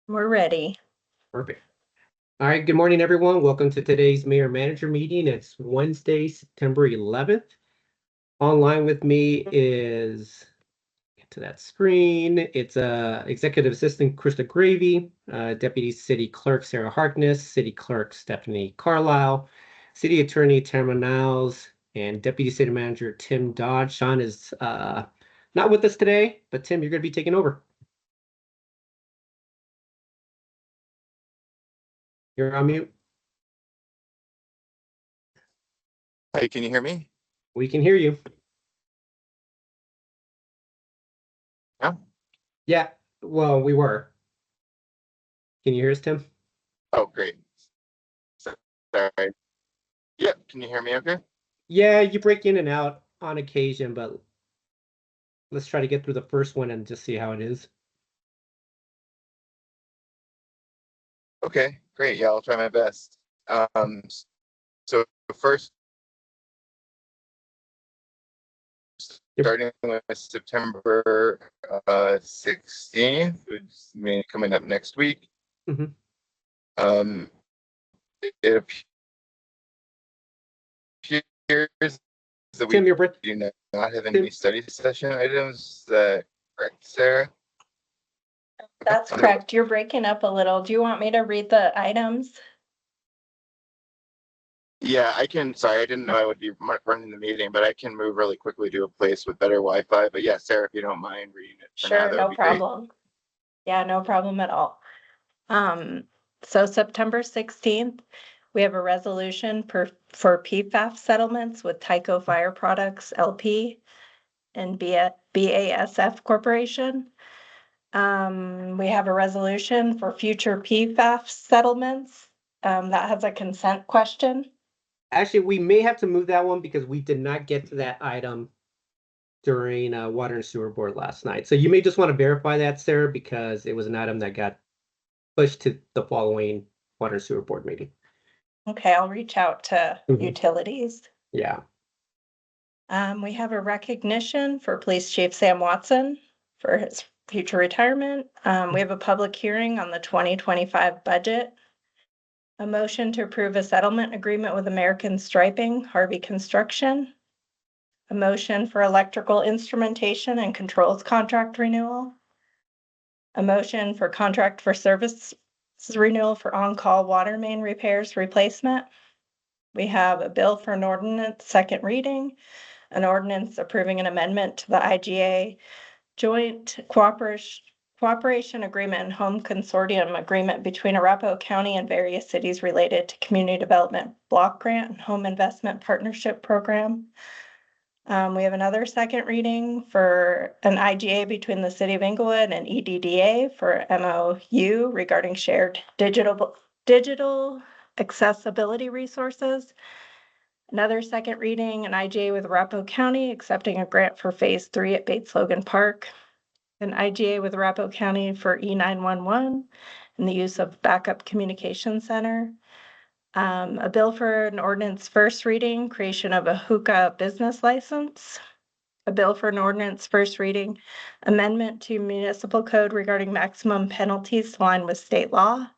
We're ready. Perfect. All right, good morning, everyone. Welcome to today's Mayor Manager meeting. It's Wednesday, September 11th. Online with me is, get to that screen, it's Executive Assistant Krista Gravy, Deputy City Clerk Sarah Harkness, City Clerk Stephanie Carlisle, City Attorney Tamara Niles, and Deputy City Manager Tim Dodge. Shawn is not with us today, but Tim, you're going to be taking over. You're on mute. Hey, can you hear me? We can hear you. Yeah. Yeah, well, we were. Can you hear us, Tim? Oh, great. Sorry. Yeah, can you hear me okay? Yeah, you break in and out on occasion, but let's try to get through the first one and just see how it is. Okay, great. Yeah, I'll try my best. So first, starting with September 16th, which is coming up next week. Mhm. It appears that we Tim, you're break. do not have any Tim, study session items. Is that correct, Sarah? That's correct. You're breaking up a little. Do you want me to read the items? Yeah, I can. Sorry, I didn't know I would be running the meeting, but I can move really quickly to a place with better Wi-Fi. But yeah, Sarah, if you don't mind reading it for now, Sure, that no would be great. problem. Yeah, no problem at all. So September 16th, we have a resolution for PFAS settlements with Tyco Fire Products LP and BASF Corporation. We have a resolution for future PFAS settlements. That has a consent question. actually, we may have to move that one because we did not get to that item during Water and Sewer Board last night. So you may just want to verify that, Sarah, because it was an item that got pushed to the following Water and Sewer Board meeting. Okay, I'll reach out to utilities. Yeah. We have a recognition for Police Chief Sam Watson for his future retirement. We have a public hearing on the 2025 budget. A motion to approve a settlement agreement with American Striping, Harvey Construction. A motion for electrical instrumentation and controls contract renewal. A motion for contract for service renewal for on-call water main repairs replacement. We have a bill for an ordinance, second reading, an ordinance approving an amendment to the IGA Joint Cooperation Agreement and Home Consortium Agreement between Arapahoe County and various cities related to Community Development Block Grant and Home Investment Partnership Program. We have another second reading for an IGA between the City of Inglewood and EDDA for MOU regarding shared digital accessibility resources. Another second reading, an IGA with Arapahoe County accepting a grant for Phase 3 at Bates Logan Park. An IGA with Arapahoe County for E911 and the use of backup communication center. A bill for an ordinance first reading, creation of a hookah business license. A bill for an ordinance first reading, amendment to municipal code regarding maximum penalties to align with state law.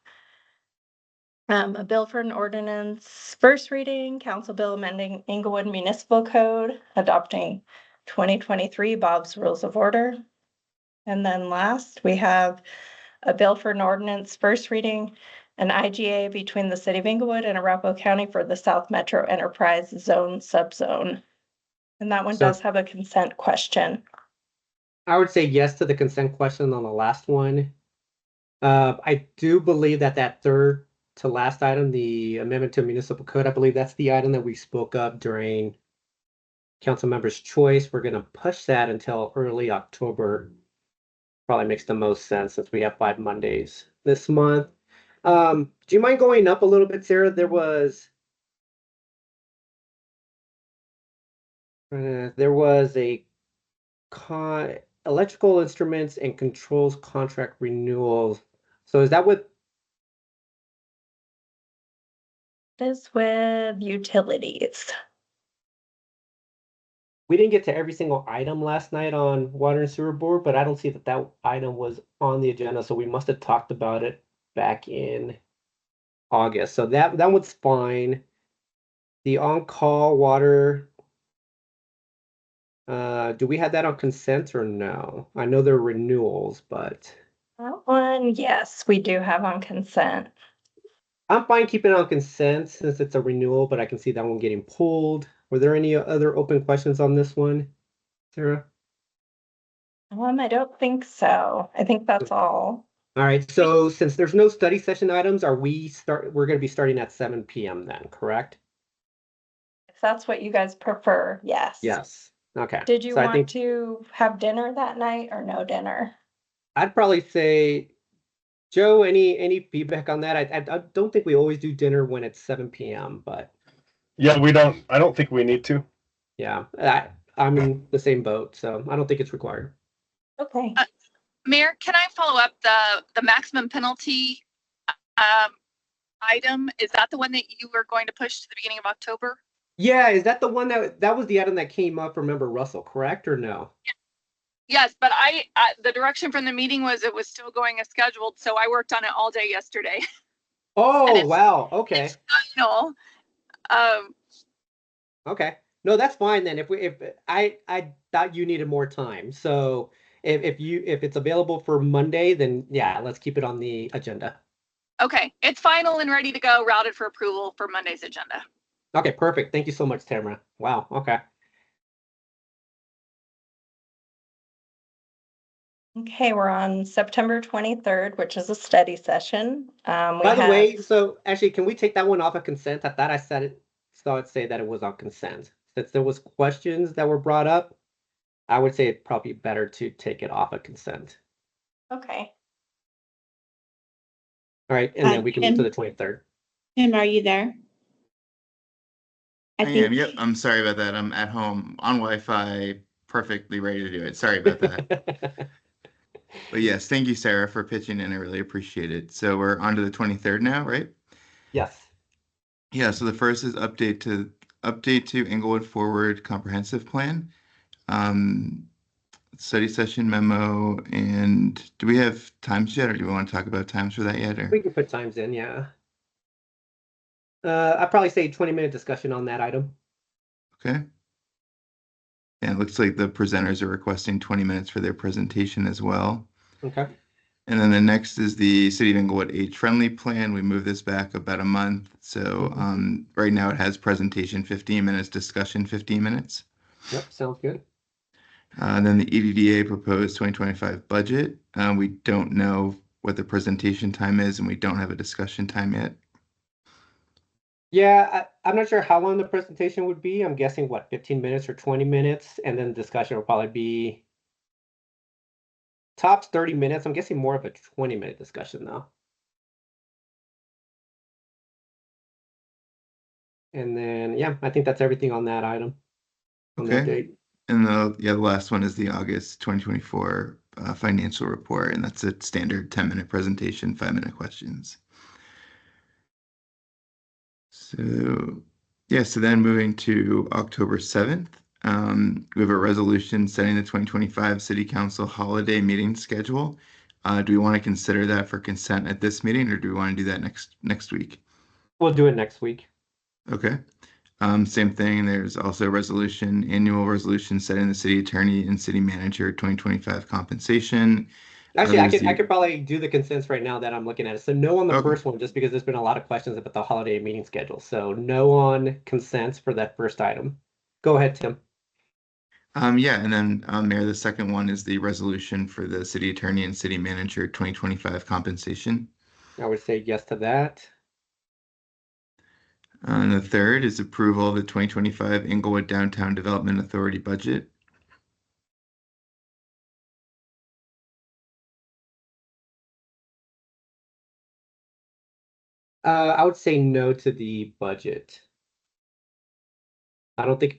A bill for an ordinance first reading, council bill amending Inglewood Municipal Code, adopting 2023 Bob's Rules of Order. And then last, we have a bill for an ordinance first reading, an IGA between the City of Inglewood and Arapahoe County for the South Metro Enterprise Zone subzone. And that one does have a consent question. I would say yes to the consent question on the last one. I do believe that third to last item, the amendment to municipal code, I believe that's the item that we spoke of during council members' choice. We're going to push that until early October. Probably makes the most sense since we have 5 Mondays this month. Do you mind going up a little bit, Sarah? There was a electrical instruments and controls contract renewals. So is that what? This with utilities. We didn't get to every single item last night on Water and Sewer Board, but I don't see that that item was on the agenda, so we must have talked about it back in August. So that one's fine. The on-call water, do we have that on consent or no? I know they're renewals, but That one, yes, we do have on consent. I'm fine keeping it on consent since it's a renewal, but I can see that one getting pulled. Were there any other open questions on this one, Sarah? I don't think so. I think that's all. All right, so since there's no study session items, we're gonna be starting at 7 p.m. then, correct? If that's what you guys prefer, yes. Yes. Okay. Did you So I want think to have dinner that night or no dinner? I'd probably say, Joe, any feedback on that? I don't think we always do dinner when it's 7 p.m., but Yeah, I don't think we need to. yeah, I'm in the same boat, so I don't think it's required. Okay. Mayor, can I follow up the maximum penalty item? Is that the one that you were going to push to the beginning of October? Yeah, is that the one that was the item that came up from Member Russell, correct or no? Yes, but the direction from the meeting was it was still going as scheduled, so I worked on it all day yesterday. Oh, it's- wow. Okay. It's final. Okay. No, that's fine then. If I thought you needed more time. So if it's available for Monday, then yeah, let's keep it on the agenda. Okay, it's final and ready to go, routed for approval for Monday's agenda. Okay, perfect. Thank you so much, Tamara. Wow. Okay. Okay, we're on September 23rd, which is a study session. By the way, so actually, can we take that one off of consent? I thought I saw it say that it was on consent. Since there was questions that were brought up, I would say it'd probably be better to take it off of consent. Okay. All right, and then we can move to the 23rd. Tim, are you there? I am. Yep. I'm sorry about that. I'm at home on Wi-Fi, perfectly ready to do it. Sorry about that. But yes, thank you, Sarah, for pitching in. I really appreciate it. So we're on to the 23rd now, right? Yes. Yeah. So the first is update to Englewood Forward Comprehensive Plan, study session memo, and do we have times yet, or do we want to talk about times for that yet? Or We can put times in, yeah. I'd probably say 20-minute discussion on that item. okay. Yeah, it looks like the presenters are requesting 20 minutes for their presentation as well. Okay. And then the next is the City of Englewood Age-Friendly Plan. We moved this back about a month. So right now it has presentation 15 minutes, discussion 15 minutes. Yep, sounds good. Then the EDDA proposed 2025 budget. We don't know what the presentation time is, and we don't have a discussion time yet. Yeah, I'm not sure how long the presentation would be. I'm guessing, what, 15 minutes or 20 minutes? And then discussion will probably be tops 30 minutes. I'm guessing more of a 20-minute discussion, though. And then, yeah, I think that's everything on that item. On that Okay. date. And the last one is the August 2024 financial report, and that's a standard 10-minute presentation, 5-minute questions. So, yeah, so then moving to October 7th, we have a resolution setting the 2025 City Council holiday meeting schedule. Do we want to consider that for consent at this meeting, or do we want to do that next week? We'll do it next week. Okay. Same thing. There's also a annual resolution setting the city attorney and city manager 2025 compensation. Actually, I could probably do the consents right now that I'm looking at it. So no on the Okay. first one, just because there's been a lot of questions about the holiday meeting schedule. So no on consents for that first item. Go ahead, Tim. Yeah, and then Mayor, the second one is the resolution for the city attorney and city manager 2025 compensation. I would say yes to that. And the third is approval of the 2025 Englewood Downtown Development Authority budget. I would say no to the budget. I don't think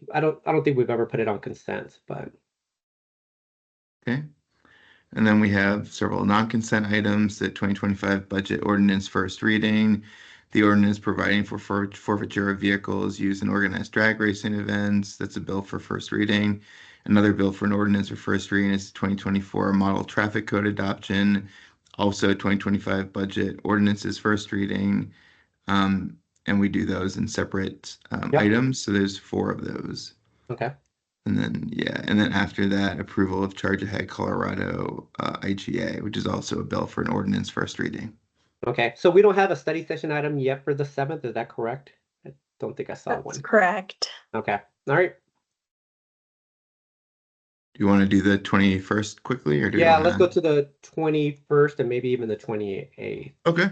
we've ever put it on consent, but Okay. And then we have several non-consent items, the 2025 budget ordinance first reading, The ordinance providing for forfeiture of vehicles used in organized drag racing events. That's a bill for first reading. Another bill for an ordinance for first reading is 2024 model traffic code adoption. Also 2025 budget ordinances first reading. And we do those in separate Yep. items. So there's 4 of those. Okay. And then after that, approval of Charge Ahead Colorado IGA, which is also a bill for an ordinance first reading. Okay. So we don't have a study session item yet for the 7th. Is that correct? I don't think I saw That's one. correct. Okay. All right. Do you want to do the 21st quickly, or do Yeah, you let's go to the 21st and maybe even the 28th. Okay.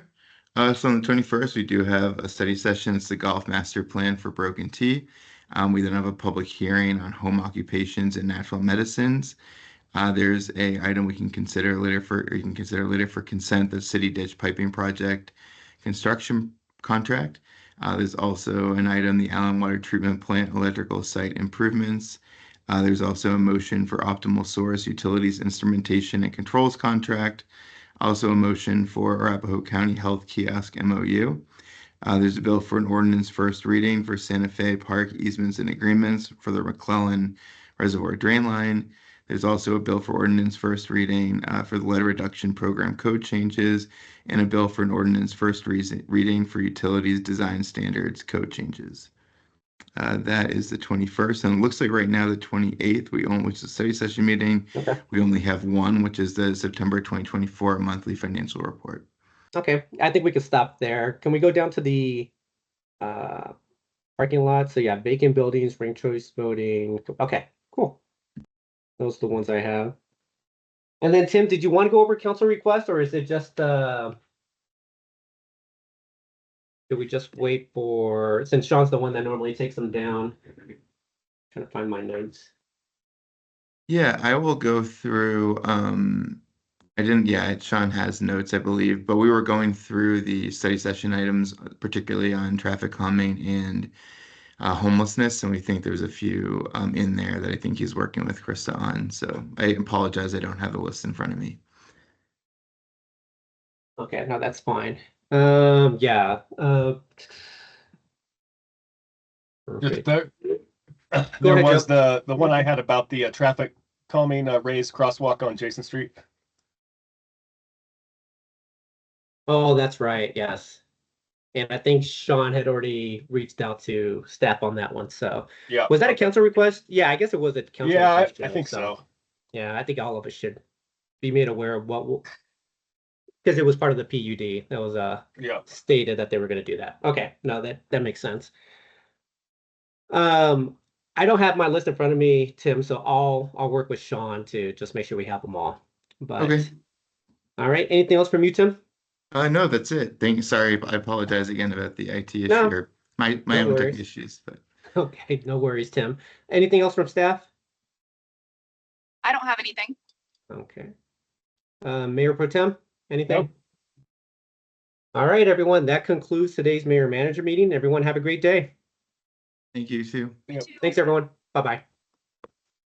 So on the 21st, we do have a study session. It's the Golf Master Plan for Broken T. We then have a public hearing on home occupations and natural medicines. There's a item we can consider later for consent, the city ditch piping project construction contract. There's also an item, the Allen Water Treatment Plant electrical site improvements. There's also a motion for optimal source utilities instrumentation and controls contract. Also a motion for Arapahoe County Health Kiosk MOU. There's a bill for an ordinance first reading for Santa Fe Park easements and agreements for the McClellan Reservoir Drain Line. There's also a bill for ordinance first reading for the lead reduction program code changes, and a bill for an ordinance first reading for utilities design standards code changes. That is the 21st, and it looks like right now the 28th, which is a study session meeting. Okay. We only have one, which is the September 2024 monthly financial report. Okay. I think we can stop there. Can we go down to the parking lot? So yeah, vacant buildings, ranked choice voting. Okay, cool. Those are the ones I have. And then Tim, did you want to go over council requests, or is it just do we just wait for, since Sean's the one that normally takes them down? Trying to find my notes. Yeah, I will go through. Sean has notes, I believe, but we were going through the study session items, particularly on traffic calming and homelessness, and we think there's a few in there that I think he's working with Krista on. So I apologize, I don't have the list in front of me. Okay, no, that's fine. Yeah. Just Perfect. there Go ahead, was Joe. the one I had about the traffic calming raised crosswalk on Jason Street. Oh, that's right. Yes. And I think Sean had already reached out to staff on that one. So Yeah. was that a council request? Yeah, I guess it was a council Yeah, request. I Joe, think so. Yeah, I think all of us should be made aware of what, because it was part of the PUD that was Yeah. stated that they were going to do that. Okay, no, that makes sense. I don't have my list in front of me, Tim, so I'll work with Sean to just make sure we have them all. But Okay. All right, anything else from you, Tim? No, that's it. Sorry, I apologize again about the IT issue No, or my no own tech worries. issues, but Okay, no worries, Tim. Anything else from staff? I don't have anything. Okay. Mayor Pro Tem, anything? Nope. All right, everyone, that concludes today's mayor manager meeting. Everyone have a great day. thank you too. Yep. Thanks, everyone. Bye-bye.